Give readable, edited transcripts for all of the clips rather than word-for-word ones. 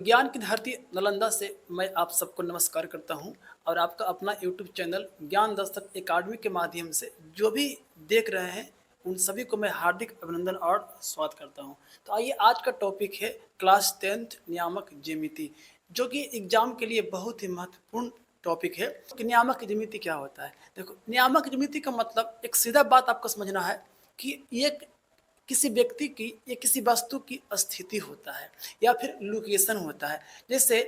ज्ञान की धरती नालंदा से मैं आप सबको नमस्कार करता हूं और आपका अपना यूट्यूब चैनल ज्ञान दस्तक एकेडमी के माध्यम से जो भी देख रहे हैं उन सभी को मैं हार्दिक अभिनंदन और स्वागत करता हूं। तो आइए आज का टॉपिक है क्लास 10th नियामक ज्यामिति, जो कि एग्जाम के लिए बहुत ही महत्वपूर्ण टॉपिक है कि नियामक ज्यामिति क्या होता है। देखो, नियामक ज्यामिति का मतलब एक सीधा बात आपको समझना है कि ये किसी व्यक्ति की या किसी वस्तु की स्थिति होता है या फिर लोकेशन होता है। जैसे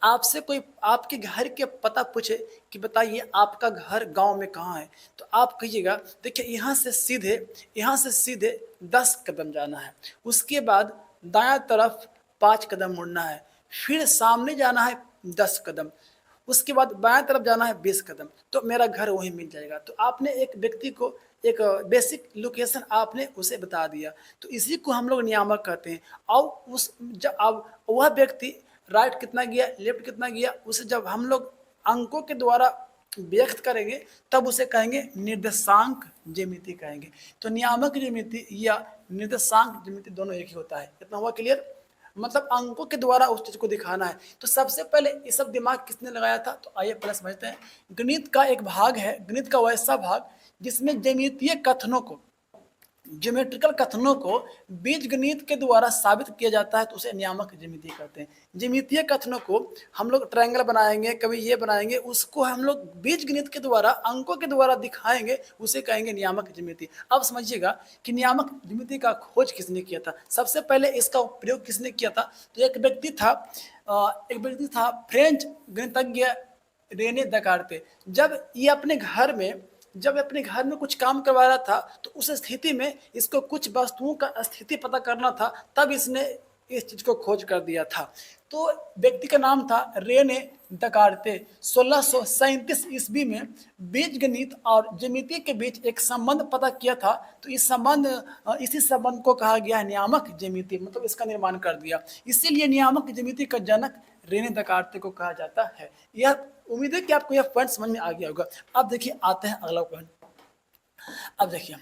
आपसे कोई आपके घर के पता पूछे कि बताइए आपका घर गांव में कहाँ है, तो आप कहिएगा देखिए यहाँ से सीधे 10 कदम जाना है, उसके बाद दायां तरफ 5 कदम मुड़ना है, फिर सामने जाना है 10 कदम, उसके बाद बाएं तरफ जाना है 20 कदम, तो मेरा घर वहीं मिल जाएगा। तो आपने एक व्यक्ति को एक बेसिक लोकेशन आपने उसे बता दिया, तो इसी को हम लोग नियामक कहते हैं। और उस जब अब वह व्यक्ति राइट कितना गया लेफ्ट कितना गया उसे जब हम लोग अंकों के द्वारा व्यक्त करेंगे तब उसे कहेंगे निर्देशांक ज्यामिति कहेंगे। तो नियामक ज्यामिति या निर्देशांक ज्यामिति दोनों एक ही होता है। इतना हुआ क्लियर? मतलब अंकों के द्वारा उस चीज को दिखाना है। तो सबसे पहले ये सब दिमाग किसने लगाया था, तो आइए पहले समझते हैं। गणित का एक भाग है, गणित का वैसा भाग जिसमें ज्यामितीय कथनों को, ज्योमेट्रिकल कथनों को बीज गणित के द्वारा साबित किया जाता है, तो उसे नियामक ज्यामिति कहते हैं। ज्यामितीय कथनों को हम लोग ट्रायंगल बनाएंगे, कभी ये बनाएंगे, उसको हम लोग बीज गणित के द्वारा अंकों के द्वारा दिखाएंगे, उसे कहेंगे नियामक ज्यामिति। अब समझिएगा कि नियामक ज्यामिति का खोज किसने किया था। सबसे पहले इसका प्रयोग किसने किया था, तो एक व्यक्ति था फ्रेंच गणितज्ञ रेने दकार्ते। जब अपने घर में कुछ काम करवा रहा था, तो उस स्थिति में इसको कुछ वस्तुओं का स्थिति पता करना था, तब इसने इस चीज को खोज कर दिया था। तो व्यक्ति का नाम था रेने दकार्ते। 1637 ईस्वी में बीज गणित और ज्यामिति के बीच एक संबंध पता किया था। तो इसी संबंध को कहा गया है नियामक ज्यामिति, मतलब इसका निर्माण कर दिया। इसीलिए नियामक ज्यामिति का जनक रेने दकार्ते को कहा जाता है। यह उम्मीद है कि आपको यह पॉइंट समझ में आ गया होगा। अब देखिए, आते हैं अगला पॉइंट। अब देखिए,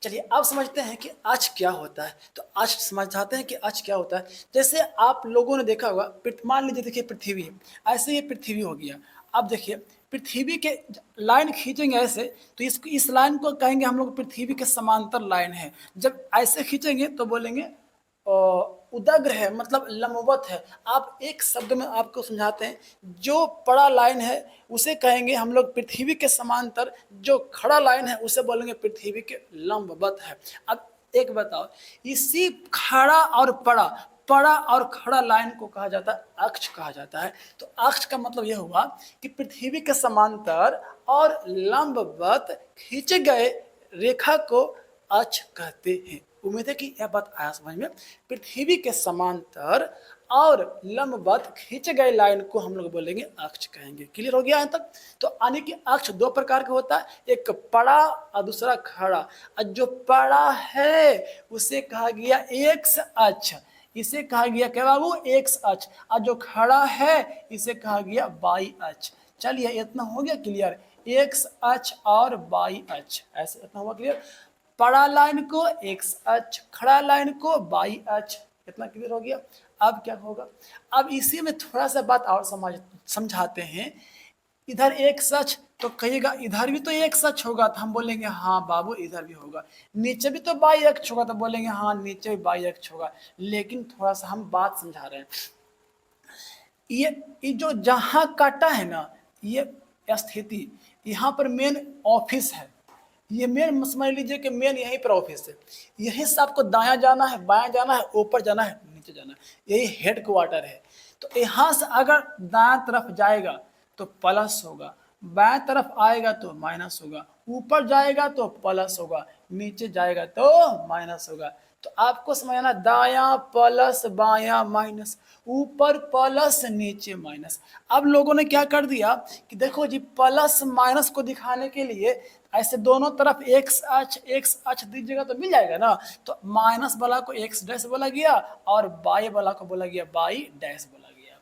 चलिए अब समझते हैं कि आज क्या होता है। तो आज समझाते हैं कि आज क्या होता है। जैसे आप लोगों ने देखा होगा, मान लीजिए देखिए पृथ्वी, ऐसे ये पृथ्वी हो गया। अब देखिए पृथ्वी के लाइन खींचेंगे ऐसे, तो इस लाइन को कहेंगे हम लोग पृथ्वी के समांतर लाइन है। जब ऐसे खींचेंगे तो बोलेंगे उदग्र है, मतलब लंबवत है। आप एक शब्द में आपको समझाते हैं, जो पड़ा लाइन है उसे कहेंगे हम लोग पृथ्वी के समांतर, जो खड़ा लाइन है उसे बोलेंगे पृथ्वी के लंबवत है। अब एक बताओ, इसी पड़ा और खड़ा लाइन को कहा जाता है अक्ष कहा जाता है। तो अक्ष का मतलब यह हुआ कि पृथ्वी के समांतर और लंबवत खींचे गए रेखा को अक्ष कहते हैं। उम्मीद है कि यह बात आया समझ में। पृथ्वी के समांतर और लंबवत खींचे गए लाइन को हम लोग बोलेंगे अक्ष कहेंगे। क्लियर हो गया यहाँ तक? तो यानी कि अक्ष दो प्रकार का होता है, एक पड़ा और दूसरा खड़ा। और जो पड़ा है उसे कहा गया एक्स अक्ष, इसे कहा गया क्या बाबू, एक्स अक्ष। और जो खड़ा है इसे कहा गया वाई अक्ष। चलिए इतना हो गया क्लियर, एक्स अक्ष और वाई अक्ष, ऐसे इतना हुआ क्लियर। पड़ा लाइन को एक्स अक्ष, खड़ा लाइन को वाई अक्ष, इतना क्लियर हो गया। अब क्या होगा, अब इसी में थोड़ा सा बात और समझाते हैं। इधर एक सच, तो कहिएगा इधर भी तो एक सच होगा, तो हम बोलेंगे हाँ बाबू इधर भी होगा। नीचे भी तो बाई अक्ष होगा, तो बोलेंगे हाँ नीचे भी बाई अक्ष होगा। लेकिन थोड़ा सा हम बात समझा रहे हैं। ये जो जहां काटा है ना, ये स्थिति, यहाँ पर मेन ऑफिस है। ये मेन समझ लीजिए कि मेन यहीं पर ऑफिस है। यहीं से आपको दायां जाना है, बायां जाना है, ऊपर जाना है, नीचे जाना है। यही हेड क्वार्टर है। तो यहाँ से अगर दायां तरफ जाएगा तो प्लस होगा, बाएं तरफ आएगा तो माइनस होगा, ऊपर जाएगा तो प्लस होगा, नीचे जाएगा तो माइनस होगा। तो आपको समझना, दायां प्लस बायां माइनस, ऊपर प्लस नीचे माइनस। अब लोगों ने क्या कर दिया कि देखो जी, प्लस माइनस को दिखाने के लिए ऐसे दोनों तरफ एक्स अक्ष दीजिएगा तो मिल जाएगा ना। तो माइनस वाला को एक्स डैश बोला गया और बाई वाला को बोला गया बाई डैश बोला गया।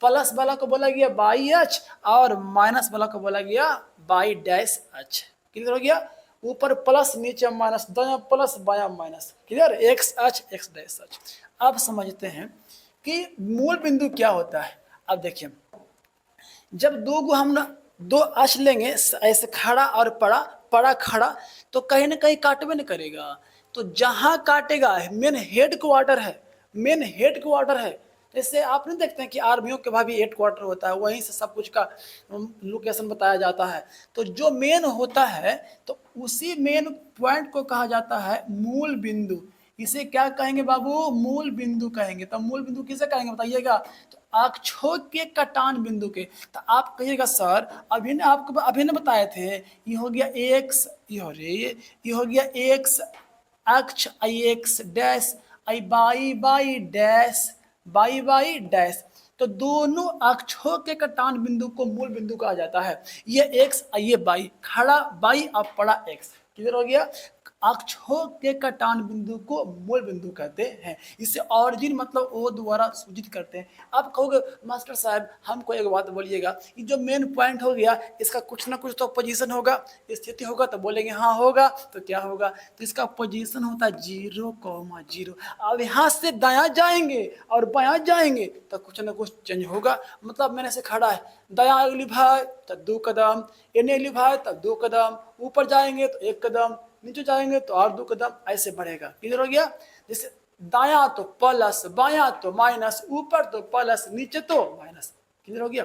प्लस वाला को बोला गया बाई अक्ष और माइनस वाला को बोला गया बाई डैश अक्ष। क्लियर हो गया? ऊपर प्लस नीचे माइनस, दायां प्लस बायां माइनस। क्लियर? एक्स अक्ष एक्स डैश अक्ष। अब समझते हैं कि मूल बिंदु क्या होता है। अब देखिए, जब हम दो अक्ष लेंगे ऐसे खड़ा और पड़ा, पड़ा खड़ा, तो कहीं ना कहीं काटवे न करेगा। तो जहां काटेगा मेन हेड क्वार्टर है, मेन हेड क्वार्टर है। जैसे आप नहीं देखते हैं कि आर्मियों के भी हेड क्वार्टर होता है, वहीं से सब कुछ का लोकेशन बताया जाता है। तो जो मेन होता है, तो उसी मेन पॉइंट को कहा जाता है मूल बिंदु। इसे क्या कहेंगे बाबू? मूल बिंदु कहेंगे। तो मूल बिंदु किसे कहेंगे बताइएगा? तो अक्षों के कटान बिंदु के। तो आप कहिएगा सर अभी ने बताए थे, ये हो गया एक्स, ये हो गया एक्स अक्ष, आई एक्स डैश, आई Y Y dash, Y Y dash. तो दोनों अक्षों के कटान बिंदु को मूल बिंदु कहा जाता है। ये एक्स, ये बाई, खड़ा बाई और पड़ा एक्स, क्लियर हो गया? अक्षों के कटान बिंदु को मूल बिंदु कहते हैं। इसे ऑरिजिन मतलब ओ द्वारा सूचित करते हैं। आप कहोगे मास्टर साहब हमको एक बात बोलिएगा, ये जो मेन पॉइंट हो गया इसका कुछ ना कुछ तो पोजीशन होगा, स्थिति होगा, तो बोलेंगे हाँ होगा। तो क्या होगा? तो इसका पोजीशन होता है 0,0। अब यहाँ से दायां जाएंगे और बायां जाएंगे तो कुछ ना कुछ चेंज होगा। मतलब मैंने से खड़ा है, दायां अगली भाई तो 2 कदम, एने अगली भाई तो 2 कदम, ऊपर जाएंगे तो 1 कदम, नीचे जाएंगे तो और 2 कदम, ऐसे बढ़ेगा। क्लियर हो गया? जैसे दायां तो प्लस, बायां तो माइनस, ऊपर तो प्लस, नीचे तो माइनस। क्लियर हो गया?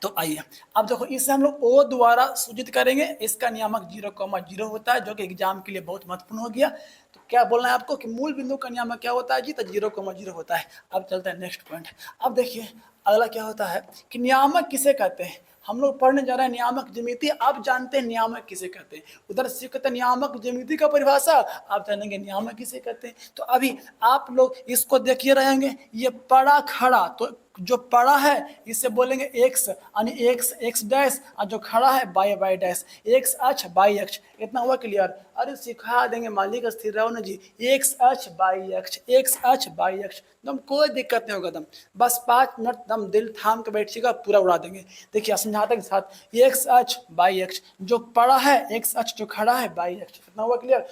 तो आइए अब देखो, इसे हम लोग ओ द्वारा सूचित करेंगे। इसका नियामक 0,0 होता है, जो कि एग्जाम के लिए बहुत महत्वपूर्ण हो गया। तो क्या बोलना है आपको कि मूल बिंदु का नियामक क्या होता है जी? तो 0,0 होता है। अब चलते हैं नेक्स्ट पॉइंट। अब देखिए अगला क्या होता है कि नियामक किसे कहते हैं। हम लोग पढ़ने जा रहे हैं नियामक ज्यामिति। आप जानते हैं नियामक किसे कहते हैं। उधर सीखते हैं नियामक ज्यामिति का परिभाषा, आप जानेंगे नियामक किसे कहते हैं। तो अभी आप लोग इसको देखिए रहेंगे, ये पड़ा खड़ा, तो जो पड़ा है इसे बोलेंगे एक्स, यानी एक्स एक्स डैश, और जो खड़ा है बाई बाई डैश, एक्स अक्ष बाई अक्ष। इतना हुआ क्लियर? अरे सिखा देंगे, मालिक स्थिर रहो ना जी। एक्स अक्ष बाई अक्ष, एक्स अक्ष बाई अक्ष, दम कोई दिक्कत नहीं होगा। दम बस 5 मिनट दम दिल थाम के बैठिएगा, पूरा उड़ा देंगे। देखिए समझाते के साथ, एक्स अक्ष बाई अक्ष, जो पड़ा है एक्स अक्ष, जो खड़ा है बाई अक्ष। कितना हुआ क्लियर?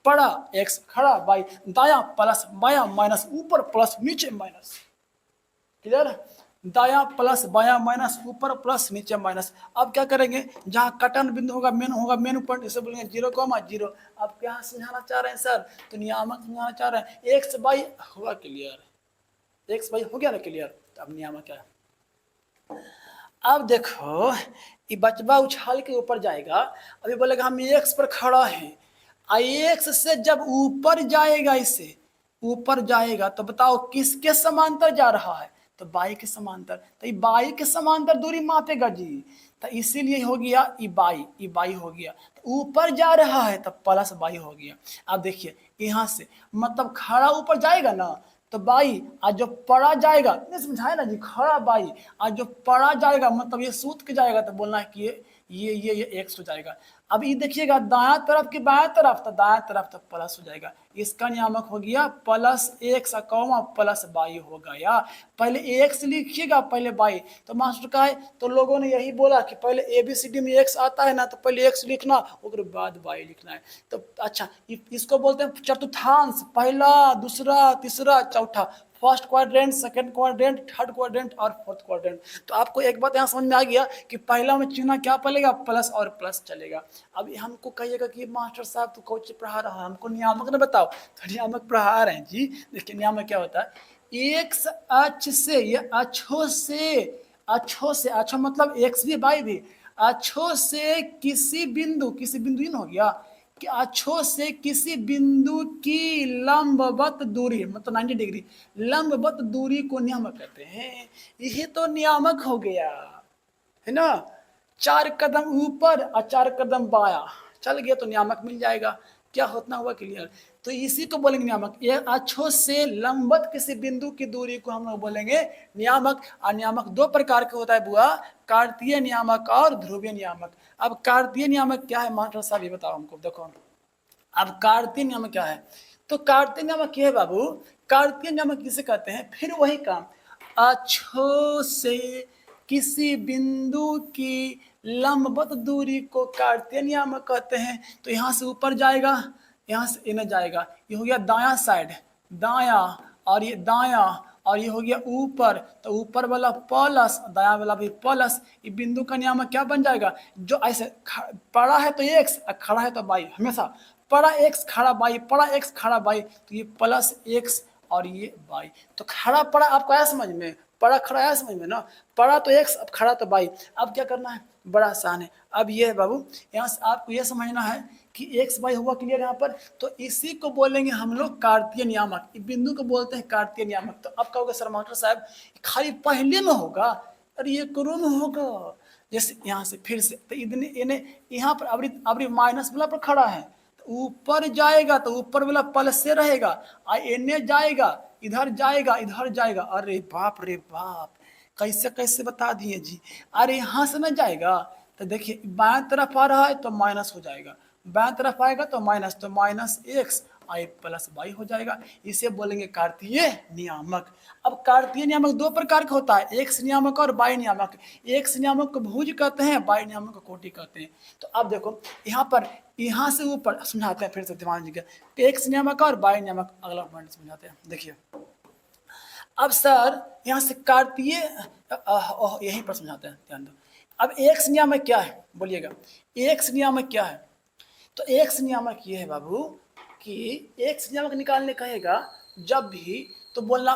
पड़ा एक्स, खड़ा बाई, दाया प्लस बाया माइनस, ऊपर प्लस नीचे माइनस। क्लियर? दाया प्लस बाया माइनस, ऊपर प्लस नीचे माइनस। अब क्या करेंगे? जहां कटन बिंदु होगा मेन पॉइंट, इसे बोलेंगे 0,0। अब क्या समझाना चाह रहे हैं सर? तो नियामक समझाना चाह रहे हैं। एक्स बाई हुआ क्लियर? एक्स बाई हो गया ना क्लियर? तो अब नियामक क्या है? अब देखो, ये बचवा उछाल के ऊपर जाएगा। अभी बोलेगा हम एक्स पर खड़ा है, एक्स से जब ऊपर जाएगा, इससे ऊपर जाएगा, तो बताओ किसके समांतर जा रहा है? तो बाई के समांतर। तो ये बाई के समांतर दूरी मापेगा जी। तो इसीलिए हो गया ई बाई हो गया। तो ऊपर जा रहा है तो प्लस बाई हो गया। अब देखिए यहाँ से मतलब खड़ा ऊपर जाएगा ना, तो बाई, आज जो पड़ा जाएगा, नहीं समझाए ना जी, खड़ा बाई, आज जो पड़ा जाएगा मतलब ये सूत के जाएगा, तो बोलना है कि ये एक्स हो जाएगा। अब ये देखिएगा दाया तरफ की बाया तरफ, तो दाया तरफ तो प्लस हो जाएगा। इसका नियामक हो गया plus x comma plus by हो गया। पहले एक्स लिखिएगा पहले बाई। तो मास्टर का है, तो लोगों ने यही बोला कि पहले ABCD में एक्स आता है ना, तो पहले एक्स लिखना, उसके बाद बाई लिखना है। तो अच्छा, इसको बोलते हैं चतुर्थांश, पहला दूसरा तीसरा चौथा, first quadrant, second quadrant, third quadrant और फोर्थ क्वाड्रेंट। तो आपको एक बात यहाँ समझ में आ गया कि पहला में चिन्ह क्या पड़ेगा? प्लस और प्लस चलेगा। अब हमको कहिएगा कि मास्टर साहब तो कोच पढ़ा रहा है, हमको नियामक न बताओ। तो नियामक पढ़ा रहे हैं जी। देखिए नियामक क्या होता है, एक्स अक्ष से, ये अक्षों से, अक्षों मतलब एक्स भी बाई भी, अक्षों से किसी बिंदु इन हो गया कि अक्षों से किसी बिंदु की लंबवत दूरी, मतलब 90 डिग्री लंबवत दूरी को नियामक कहते हैं। यही तो नियामक हो गया, है ना? 4 कदम ऊपर और 4 कदम बाया चल गया तो नियामक मिल जाएगा। क्या होता हुआ क्लियर? तो इसी को बोलेंगे नियामक। ये अक्षों से लंबवत किसी बिंदु की दूरी को हम लोग बोलेंगे नियामक। और नियामक 2 प्रकार के होता है बुआ, कार्तीय नियामक और ध्रुवीय नियामक। अब कार्तीय नियामक क्या है मास्टर साहब, ये बताओ हमको। देखो अब कार्तीय नियामक क्या है? तो कार्तीय नियामक क्या है बाबू? कार्तीय नियामक किसे कहते हैं? फिर वही काम, अक्षों से किसी बिंदु की लंबवत दूरी को कार्तीय नियामक कहते हैं। तो यहाँ से ऊपर जाएगा, यहाँ से इन्हें जाएगा, ये हो गया दायां साइड, दायां, और ये दायां, और ये हो गया ऊपर, तो ऊपर वाला प्लस, दायां वाला भी प्लस। ये बिंदु का नियामक क्या बन जाएगा, जो ऐसे पड़ा है तो एक्स, खड़ा है तो बाई, हमेशा पड़ा एक्स खड़ा बाई, पड़ा एक्स खड़ा बाई, तो ये प्लस एक्स और ये बाई। तो खड़ा पड़ा आपको आया समझ में, पड़ा खड़ा आया समझ में ना, पड़ा तो एक्स, अब खड़ा तो बाई। अब क्या करना है, बड़ा आसान है। अब ये है बाबू, यहाँ से आपको ये समझना है कि एक्स बाई हुआ क्लियर यहाँ पर, तो इसी को बोलेंगे हम लोग कार्तीय नियामक, इस बिंदु को बोलते हैं कार्तीय नियामक। तो अब कहोगे सर मास्टर साहब खाली पहले में होगा, अरे ये करो में होगा। जैसे यहाँ से फिर से तो इन्हें यहाँ पर अबरी माइनस वाला पर खड़ा है, तो ऊपर जाएगा तो ऊपर वाला प्लस से रहेगा, एने जाएगा इधर जाएगा इधर जाएगा। अरे बाप रे बाप, कैसे कैसे बता दिए जी। अरे यहाँ से ना जाएगा तो देखिए बाएं तरफ आ रहा है तो माइनस हो जाएगा, बाएं तरफ आएगा तो माइनस एक्स आई प्लस वाई हो जाएगा। इसे बोलेंगे कार्तीय नियामक। अब कार्तीय नियामक दो प्रकार का होता है, एक्स नियामक और बाई नियामक। एक्स नियामक को भुज कहते हैं, बाई नियामक को कोटि कहते हैं। तो अब देखो यहाँ पर, यहाँ से ऊपर समझाते हैं फिर से ध्यान दीजिएगा, एक्स नियामक और बाई नियामक अगला पॉइंट समझाते हैं। देखिए अब सर यहाँ से कार्तीय यहीं पर समझाते हैं, ध्यान दो। अब एक्स नियामक क्या है बोलिएगा, एक्स नियामक क्या है। तो एक्स नियामक ये है बाबू कि एक्स नियामक निकालने कहेगा जब भी, तो बोलना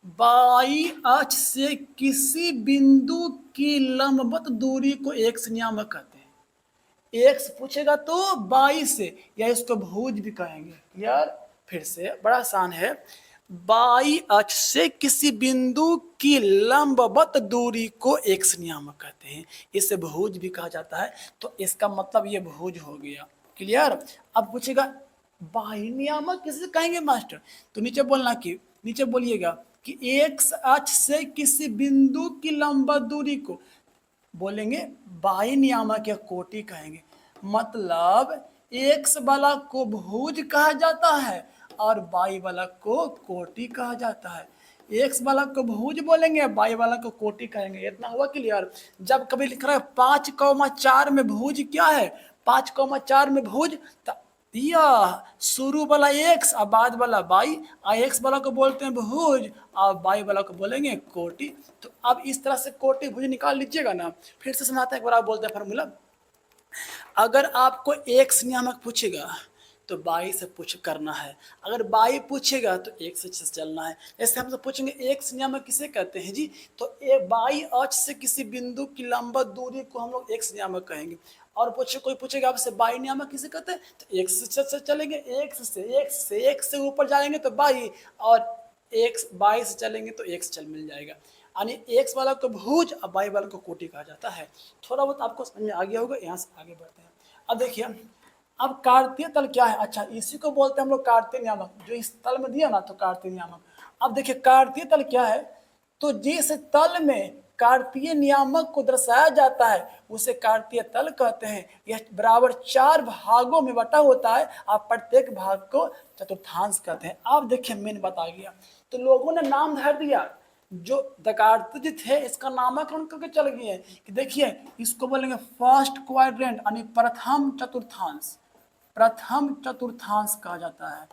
बाई अक्ष से किसी बिंदु की लंबवत दूरी को एक्स नियामक कहते हैं। एक्स पूछेगा तो बाई से, या इसको भुज भी कहेंगे यार। फिर से बड़ा आसान है, बाई अक्ष से किसी बिंदु की लंबवत दूरी को एक्स नियामक कहते हैं, इसे भुज भी कहा जाता है। तो इसका मतलब ये भुज हो गया, क्लियर। अब पूछेगा बाई नियामक किसे कहेंगे मास्टर, तो नीचे बोलना कि, नीचे बोलिएगा कि एक्स अक्ष से किसी बिंदु की लंबवत दूरी को बोलेंगे बाई नियामक या कोटि कहेंगे। मतलब एक्स वाला को भुज कहा जाता है और बाई वाला को कोटि कहा जाता है। एक्स वाला को भुज बोलेंगे, बाई वाला को कोटि कहेंगे। इतना हुआ क्लियर। जब कभी लिख रहा है 5,4 में भुज क्या है, 5,4 में भुज, यह शुरू वाला एक्स और बाद वाला बाई, और एक्स वाला को बोलते हैं भुज और बाई वाला को बोलेंगे कोटि। तो अब इस तरह से कोटि भुज निकाल लीजिएगा ना। फिर से समझाते हैं, एक बार आप बोलते हैं फॉर्मूला। अगर आपको एक्स नियामक पूछेगा तो बाई से पूछ करना है, अगर बाई पूछेगा तो एक्स से चलना है। जैसे हम सब पूछेंगे एक्स नियामक किसे कहते हैं जी, तो बाई अक्ष से किसी बिंदु की लंबवत दूरी को हम लोग एक्स नियामक कहेंगे। और कोई पूछेगा आपसे बाई नियामक किसे कहते हैं, तो एक्स से चलेंगे, एक्स से ऊपर जाएंगे तो बाई, और एक्स बाई से चलेंगे तो एक्स चल मिल जाएगा। यानी एक्स वाला को भुज और बाई वाला को कोटि कहा जाता है। थोड़ा बहुत आपको समझ में आ गया होगा। यहाँ से आगे बढ़ते हैं। अब देखिए, अब कार्तीय तल क्या है, अच्छा इसी को बोलते हैं हम लोग कार्तीय नियामक, जो इस तल में दिया ना तो कार्तीय नियामक। अब देखिए कार्तीय तल क्या है, तो जिस तल में कार्तीय नियामक को दर्शाया जाता है उसे कार्तीय तल कहते हैं। यह बराबर 4 भागों में बटा होता है और प्रत्येक भाग को चतुर्थांश कहते हैं। अब देखिए मेन बात आ गया, तो लोगों ने नाम धर दिया, जो दकार्त थे इसका नामकरण करके चल गए हैं कि देखिए इसको बोलेंगे फर्स्ट क्वाड्रेंट, यानी प्रथम चतुर्थांश, प्रथम चतुर्थांश कहा जाता है।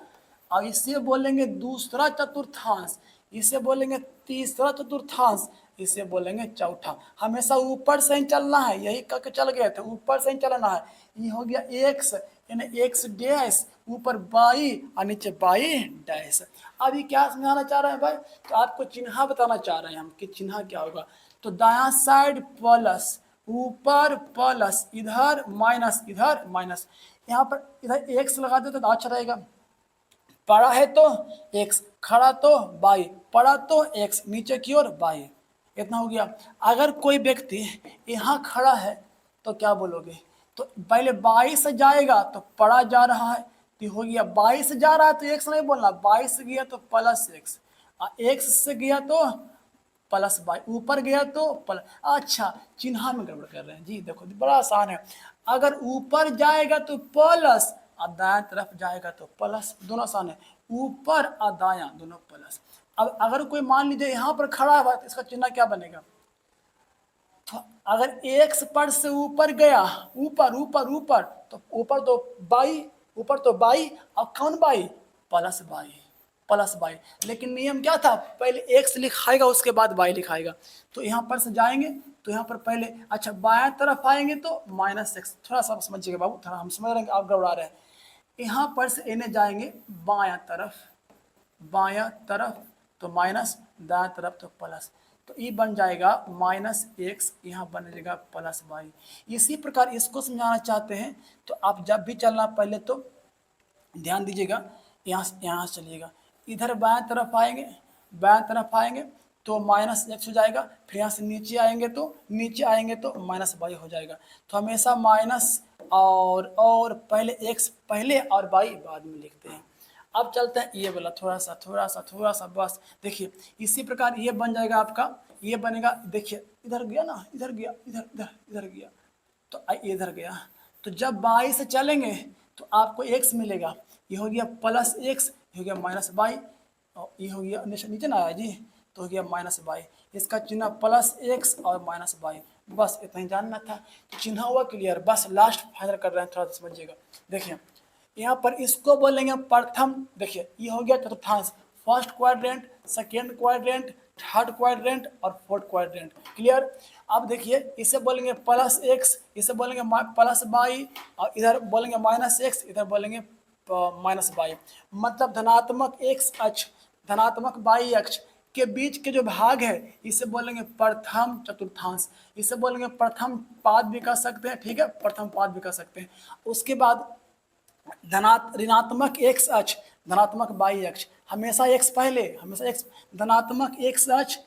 और इसे बोलेंगे दूसरा चतुर्थांश, इसे बोलेंगे तीसरा चतुर्थांश, इसे बोलेंगे चौथा। हमेशा ऊपर से ही चलना है, यही करके चल गए थे, ऊपर से ही चलना है। ये हो गया एक्स, यानी एक्स डैश, ऊपर बाई और नीचे बाई डैश। अभी क्या समझाना चाह रहे हैं भाई, तो आपको चिन्ह बताना चाह रहे हैं हम कि चिन्ह क्या होगा। तो दायां साइड प्लस, ऊपर प्लस, इधर माइनस, इधर माइनस। यहाँ पर इधर एक्स लगा दे तो अच्छा रहेगा। पड़ा है तो एक्स, खड़ा तो बाई, पड़ा तो एक्स, नीचे की ओर बाई। इतना हो गया। अगर कोई व्यक्ति यहाँ खड़ा है तो क्या बोलोगे, तो पहले बाई से जाएगा तो पड़ा जा रहा है, तो हो गया बाई से जा रहा है तो एक्स नहीं बोलना, बाई से गया तो प्लस एक्स, एक्स से गया तो प्लस बाई, ऊपर गया तो प्लस। अच्छा चिन्ह में गड़बड़ कर रहे हैं जी, देखो बड़ा आसान है। अगर ऊपर जाएगा तो प्लस और दाएं तरफ जाएगा तो प्लस, दोनों आसान है, ऊपर और दायां दोनों प्लस। अब अगर कोई मान लीजिए यहाँ पर खड़ा हुआ तो इसका चिन्ह क्या बनेगा, तो अगर एक्स पर से ऊपर गया, ऊपर ऊपर ऊपर, तो ऊपर तो बाई, ऊपर तो बाई, और कौन y, plus y. Plus y. लेकिन नियम क्या था, पहले एक्स लिखाएगा उसके बाद वाई लिखाएगा। तो यहाँ पर से जाएंगे तो यहाँ पर पहले अच्छा बाएं तरफ आएंगे तो माइनस एक्स, थोड़ा सा समझिएगा बाबू, थोड़ा हम समझ रहे हैं आप गड़बड़ा रहे हैं। यहाँ पर से इन्हें जाएंगे बायां तरफ, बायां तरफ तो माइनस, दाएं तरफ तो प्लस, तो ये बन जाएगा माइनस एक्स, यहाँ बन जाएगा प्लस वाई। इसी प्रकार इसको समझाना चाहते हैं तो आप जब भी चलना पहले तो ध्यान दीजिएगा, यहाँ से चलिएगा, इधर बाएं तरफ आएंगे, बाएं तरफ आएंगे तो माइनस एक्स हो जाएगा, फिर यहाँ से नीचे आएंगे तो माइनस वाई हो जाएगा। तो हमेशा माइनस और पहले एक्स पहले और वाई बाद में लिखते हैं। अब चलते हैं ये वाला, थोड़ा सा बस देखिए, इसी प्रकार ये बन जाएगा आपका, ये बनेगा, देखिए इधर गया ना, इधर गया, इधर गया, तो ये इधर गया, तो जब बाई से चलेंगे तो आपको एक्स मिलेगा, ये हो गया प्लस एक्स, ये हो गया माइनस वाई, और ये हो गया नीचे ना आया जी, तो हो गया माइनस वाई। इसका चिन्ह प्लस एक्स और माइनस वाई, बस इतना ही जानना था। तो चिन्ह हुआ क्लियर, बस लास्ट फाइनल कर रहे हैं, थोड़ा सा समझिएगा। देखिए यहाँ पर इसको बोलेंगे प्रथम, देखिए ये हो गया चतुर्थांश, first quadrant, second quadrant, third quadrant और फोर्थ क्वाड्रेंट, क्लियर। अब देखिए इसे बोलेंगे प्लस एक्स, इसे बोलेंगे प्लस वाई, और इधर बोलेंगे माइनस एक्स, इधर बोलेंगे माइनस वाई। मतलब धनात्मक एक्स अक्ष, धनात्मक वाई अक्ष के बीच के जो भाग है इसे बोलेंगे प्रथम चतुर्थांश, इसे बोलेंगे प्रथम पाद भी कह सकते हैं, ठीक है, प्रथम पाद भी कह सकते हैं। उसके बाद ऋणात्मक एक्स अक्ष, धनात्मक वाई अक्ष, हमेशा एक्स पहले, हमेशा एक्स, धनात्मक एक्स अक्ष,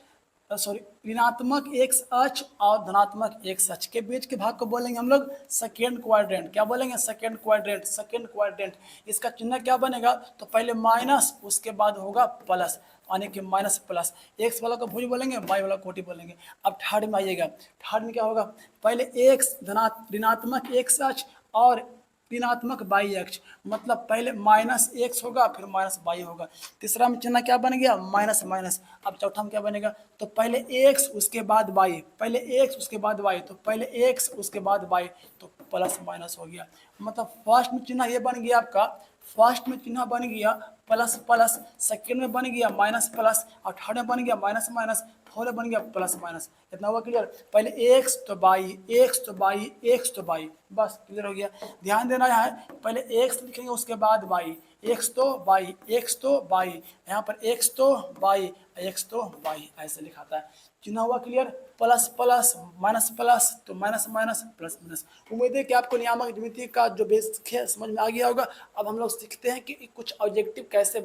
सॉरी ऋणात्मक एक्स अक्ष और धनात्मक एक्स अक्ष के बीच के भाग को बोलेंगे हम लोग सेकेंड क्वाड्रेंट। क्या बोलेंगे? Second quadrant, second quadrant. इसका चिन्ह क्या बनेगा? तो पहले माइनस, उसके बाद होगा प्लस, यानी कि माइनस प्लस, एक्स वाला को भुज बोलेंगे, वाई वाला कोटि बोलेंगे। अब थर्ड में आइएगा, थर्ड में क्या होगा? पहले एक्स ऋणात्मक एक्स अक्ष और ऋणात्मक वाई अक्ष, मतलब पहले माइनस एक्स होगा फिर माइनस वाई होगा। तीसरा में चिन्ह क्या बन गया? Minus minus. अब चौथा में क्या बनेगा? तो पहले एक्स उसके बाद वाई, पहले एक्स उसके बाद वाई, तो पहले एक्स उसके बाद वाई, तो प्लस माइनस हो गया। मतलब फर्स्ट में चिन्ह ये बन गया आपका, फर्स्ट में चिन्ह बन गया प्लस प्लस, सेकेंड में बन गया माइनस प्लस, और थर्ड में बन गया माइनस माइनस, फोर्थ में बन गया प्लस माइनस। इतना हुआ क्लियर? पहले एक्स तो वाई, एक्स तो वाई, एक्स तो वाई, बस क्लियर हो गया। ध्यान देना है, पहले एक्स लिखेंगे उसके बाद वाई, एक्स तो वाई, एक्स तो वाई, यहाँ पर एक्स तो वाई, एक्स तो वाई, ऐसे लिखाता है। चिन्ह हुआ clear? Plus plus, minus plus, तो माइनस माइनस, प्लस माइनस। उम्मीद है कि आपको नियामक ज्यामिति का जो बेसिक है समझ में आ गया होगा। अब हम लोग सीखते हैं कि कुछ ऑब्जेक्टिव कैसे